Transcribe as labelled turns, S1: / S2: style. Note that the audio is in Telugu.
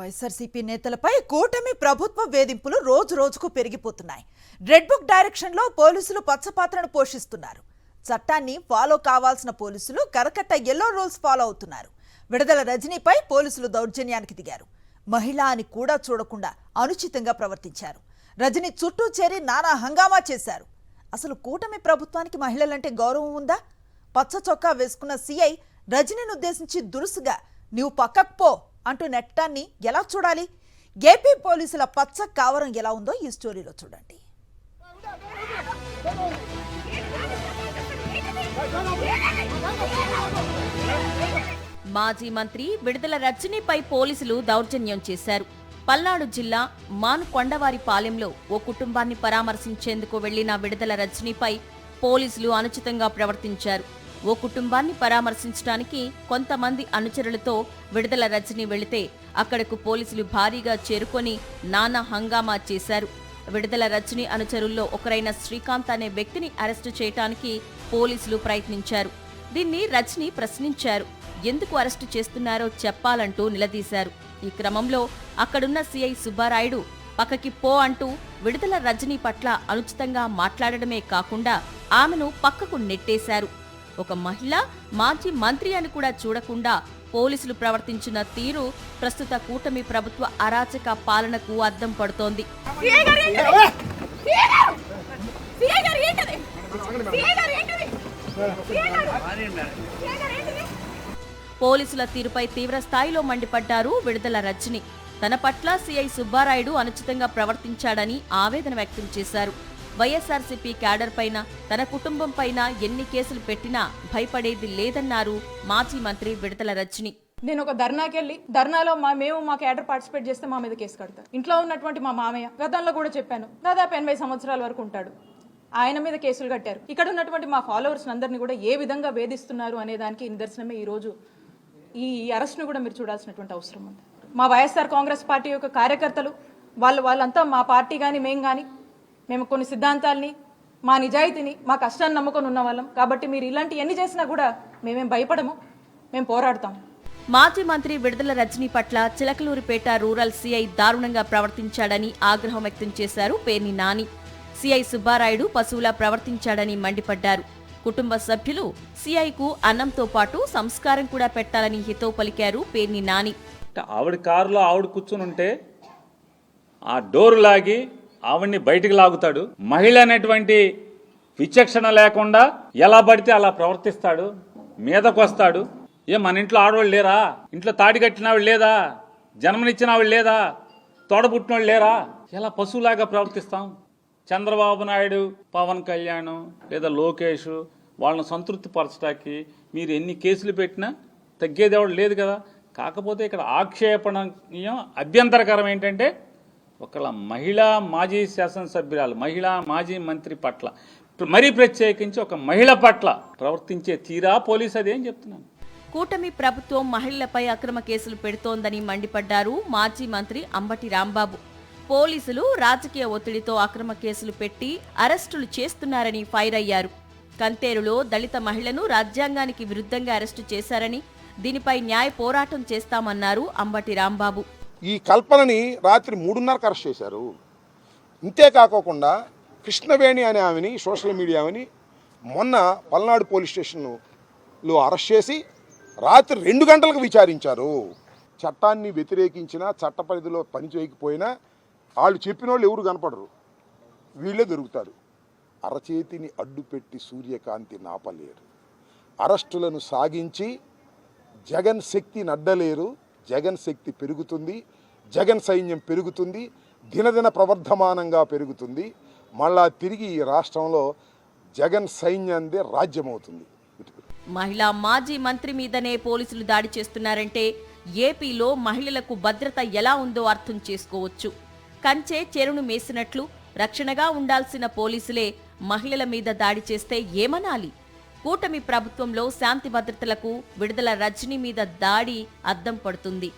S1: వైఎస్ఆర్సీపీ నేతలపై కూటమి ప్రభుత్వ వేధింపులు రోజు రోజుకు పెరిగిపోతున్నాయి. రెడ్ బుక్ డైరెక్షన్లో పోలీసులు పచ్చపాత్రను పోషిస్తున్నారు. చట్టాన్ని ఫాలో కావాల్సిన పోలీసులు కరకట్ట యెల్లో రూల్స్ ఫాలో అవుతున్నారు. విడుదల రజనీపై పోలీసులు దౌర్జన్యానికి దిగారు. మహిళ అని కూడా చూడకుండా అనుచితంగా ప్రవర్తించారు. రజనీ చుట్టూ చేరి నానా హంగామా చేశారు. అసలు కూటమి ప్రభుత్వానికి మహిళలంటే గౌరవం ఉందా? పచ్చ చొక్కా వేసుకున్న సీఐ రజనీని ఉద్దేశించి దురుసుగా "నీవు పక్కకు పో" అంటూ నెట్టాన్ని ఎలా చూడాలి? ఏపీ పోలీసుల పచ్చ కావరం ఎలా ఉందో ఈ స్టోరీలో చూడండి.
S2: మాజీ మంత్రి విడుదల రజనీపై పోలీసులు దౌర్జన్యం చేశారు. పల్నాడు జిల్లా మానుకొండవారిపాలెంలో ఓ కుటుంబాన్ని పరామర్శించేందుకు వెళ్లిన విడుదల రజనీపై పోలీసులు అనుచితంగా ప్రవర్తించారు. ఓ కుటుంబాన్ని పరామర్శించడానికి కొంతమంది అనుచరులతో విడుదల రజనీ వెళితే అక్కడకు పోలీసులు భారీగా చేరుకొని నానా హంగామా చేశారు. విడుదల రజనీ అనుచరుల్లో ఒకరైన శ్రీకాంత్ అనే వ్యక్తిని అరెస్టు చేయడానికి పోలీసులు ప్రయత్నించారు. దీన్ని రజనీ ప్రశ్నించారు. ఎందుకు అరెస్టు చేస్తున్నారో చెప్పాలంటూ నిలదీశారు. ఈ క్రమంలో అక్కడున్న సీఐ సుబ్బారాయుడు పక్కకి పో అంటూ విడుదల రజనీ పట్ల అనుచితంగా మాట్లాడడమే కాకుండా ఆమెను పక్కకు నెట్టేశారు. ఒక మహిళ మాజీ మంత్రి అని కూడా చూడకుండా పోలీసులు ప్రవర్తించిన తీరు ప్రస్తుత కూటమి ప్రభుత్వ అరాచక పాలనకు అద్దం పడుతోంది. పోలీసుల తీరుపై తీవ్ర స్థాయిలో మండిపడ్డారు విడుదల రజనీ. తన పట్ల సీఐ సుబ్బారాయుడు అనుచితంగా ప్రవర్తించాడని ఆవేదన వ్యక్తం చేశారు. వైఎస్ఆర్సీపీ క్యాడర్ పైన, తన కుటుంబం పైన ఎన్ని కేసులు పెట్టినా భయపడేది లేదన్నారు మాజీ మంత్రి విడుదల రజనీ.
S3: నేను ఒక ధర్నాకెళ్ళి ధర్నాలో మేము మా క్యాడర్ పార్టిసిపేట్ చేస్తే మా మీద కేసు కడతారు. ఇంట్లో ఉన్నటువంటి మా మామయ్య గతంలో కూడా చెప్పాను, దాదాపు 80 సంవత్సరాల వరకు ఉంటాడు, ఆయన మీద కేసులు కట్టారు. ఇక్కడ ఉన్నటువంటి మా ఫాలోవర్స్ అందరినీ కూడా ఏ విధంగా వేధిస్తున్నారు అనే దానికి నిదర్శనమే ఈరోజు ఈ అరెస్ట్ను కూడా మీరు చూడాల్సినటువంటి అవసరం ఉంది. మా వైఎస్ఆర్ కాంగ్రెస్ పార్టీ యొక్క కార్యకర్తలు వాళ్ళంతా మా పార్టీ కానీ మేము కొన్ని సిద్ధాంతాల్ని, మా నిజాయితీని, మా కష్టాన్ని నమ్ముకొని ఉన్న వాళ్ళం. కాబట్టి మీరు ఇలాంటి ఎన్ని చేసినా కూడా మేమేం భయపడము, మేము పోరాడతాం.
S2: మాజీ మంత్రి విడుదల రజనీ పట్ల చిలకలూరిపేట రూరల్ సీఐ దారుణంగా ప్రవర్తించాడని ఆగ్రహం వ్యక్తం చేశారు పేర్ని నాని. సీఐ సుబ్బారాయుడు పశువులా ప్రవర్తించాడని మండిపడ్డారు. కుటుంబ సభ్యులు సీఐకు అన్నంతో పాటు సంస్కారం కూడా పెట్టాలని హితవు పలికారు పేర్ని నాని.
S4: ఆవిడ కారులో ఆవిడ కూర్చుని ఉంటే ఆ డోరు లాగి ఆవిడ్ని బయటికి లాగుతాడు. మహిళ అనేటువంటి విచక్షణ లేకుండా ఎలా పడితే అలా ప్రవర్తిస్తాడు, మీదకు వస్తాడు. మన ఇంట్లో ఆడవాళ్ళు లేరా? ఇంట్లో తాడి కట్టిన ఆవిడ లేదా? జన్మనిచ్చిన ఆవిడ లేదా? తోడబుట్టిన వాళ్ళు లేరా? ఎలా పశువులాగా ప్రవర్తిస్తాం? చంద్రబాబు నాయుడు, పవన్ కళ్యాణ్ లేదా లోకేష్ వాళ్ళని సంతృప్తి పరచడానికి మీరు ఎన్ని కేసులు పెట్టినా తగ్గేదేవాడు లేదు కదా. కాకపోతే ఇక్కడ ఆక్షేపణీయం, అభ్యంతరకరం ఏంటంటే ఒకళ్ళ మహిళా మాజీ శాసనసభ్యురాలు, మహిళా మాజీ మంత్రి పట్ల, మరీ ప్రత్యేకించి ఒక మహిళ పట్ల ప్రవర్తించే తీరా పోలీసు అదేం చెప్తున్నాను.
S2: కూటమి ప్రభుత్వం మహిళలపై అక్రమ కేసులు పెడుతోందని మండిపడ్డారు మాజీ మంత్రి అంబటి రాంబాబు. పోలీసులు రాజకీయ ఒత్తిడితో అక్రమ కేసులు పెట్టి అరెస్టులు చేస్తున్నారని ఫైర్ అయ్యారు. కంతేరులో దళిత మహిళను రాజ్యాంగానికి విరుద్ధంగా అరెస్టు చేశారని, దీనిపై న్యాయ పోరాటం చేస్తామన్నారు అంబటి రాంబాబు.
S5: ఈ కల్పనని రాత్రి 3:30కి అరెస్ట్ చేశారు. ఇంతేకాకోకుండా కృష్ణవేణి అనే ఆమెని, సోషల్ మీడియా ఆమెని మొన్న పల్నాడు పోలీస్ స్టేషన్లో అరెస్ట్ చేసి రాత్రి 2 గంటలకు విచారించారు. చట్టాన్ని వ్యతిరేకించినా, చట్ట పరిధిలో పని చేయకపోయినా వాళ్ళు చెప్పిన వాళ్ళు ఎవరు కనపడరు, వీళ్ళే దొరుకుతారు. అరచేతిని అడ్డుపెట్టి సూర్యకాంతి నాపలేరు. అరెస్టులను సాగించి జగన్ శక్తి నడ్డలేరు. జగన్ శక్తి పెరుగుతుంది, జగన్ సైన్యం పెరుగుతుంది, దినదిన ప్రవర్ధమానంగా పెరుగుతుంది. మళ్ళా తిరిగి ఈ రాష్ట్రంలో జగన్ సైన్యందే రాజ్యమవుతుంది.
S2: మహిళా మాజీ మంత్రి మీదనే పోలీసులు దాడి చేస్తున్నారంటే ఏపీలో మహిళలకు భద్రత ఎలా ఉందో అర్థం చేసుకోవచ్చు. కంచే చెరును మేసినట్లు రక్షణగా ఉండాల్సిన పోలీసులే మహిళల మీద దాడి చేస్తే ఏమనాలి? కూటమి ప్రభుత్వంలో శాంతి భద్రతలకు విడుదల రజనీ మీద దాడి అద్దం పడుతుంది.